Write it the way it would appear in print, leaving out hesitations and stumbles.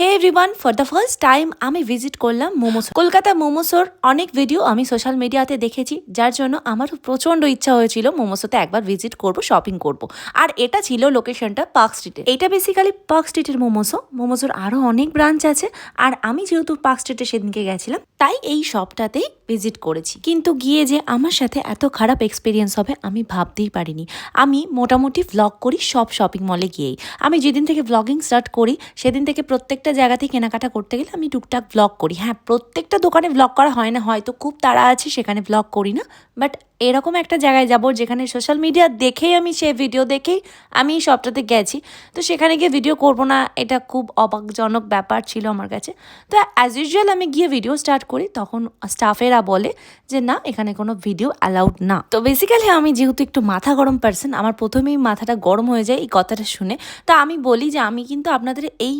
Hey everyone, for the first time আমি visit করলাম মোমোস। কলকাতা মোমোসোর অনেক ভিডিও আমি সোশ্যাল মিডিয়াতে দেখেছি, যার জন্য আমার প্রচণ্ড ইচ্ছা হয়েছিল মোমোসোতে একবার ভিজিট করব, শপিং করব। আর এটা ছিল লোকেশনটা পার্ক স্ট্রিটে। এটা বেসিক্যালি পার্ক স্ট্রিটের মোমোসোর আরও অনেক ব্রাঞ্চ আছে। আর আমি যেহেতু পার্ক স্ট্রিটে সেদিনকে গেছিলাম, তাই এই শপটাতেই ভিজিট করেছি। কিন্তু গিয়ে যে আমার সাথে এত খারাপ এক্সপিরিয়েন্স হবে আমি ভাবতেই পারিনি। আমি মোটামুটি ভ্লগ করি সব শপিং মলে গিয়েই। আমি যেদিন থেকে ভ্লগিং স্টার্ট করি সেদিন থেকে প্রত্যেকটা জায়গাতেই কেনাকাটা করতে গেলে আমি টুকটাক ভ্লগ করি। হ্যাঁ, প্রত্যেকটা দোকানে ভ্লগ করা হয় না, হয়তো খুব তাড়া আছে সেখানে ভ্লগ করি না। বাট এরকম একটা জায়গায় যাব যেখানে সোশ্যাল মিডিয়া দেখেই আমি সেই ভিডিও দেখেই আমি এই শপটাতে গেছি, তো সেখানে গিয়ে ভিডিও করব না, এটা খুব অবাকজনক ব্যাপার ছিল আমার কাছে। তো অ্যাজ ইউজুয়াল আমি গিয়ে ভিডিও স্টার্ট করি, তখন স্টাফেরা বলে যে না, এখানে কোনো ভিডিও অ্যালাউড না। তো বেসিক্যালি আমি যেহেতু একটু মাথা গরম পার্সন, আমার প্রথমেই মাথাটা গরম হয়ে যায় এই কথাটা শুনে। তা আমি বলি যে আমি কিন্তু আপনাদের এই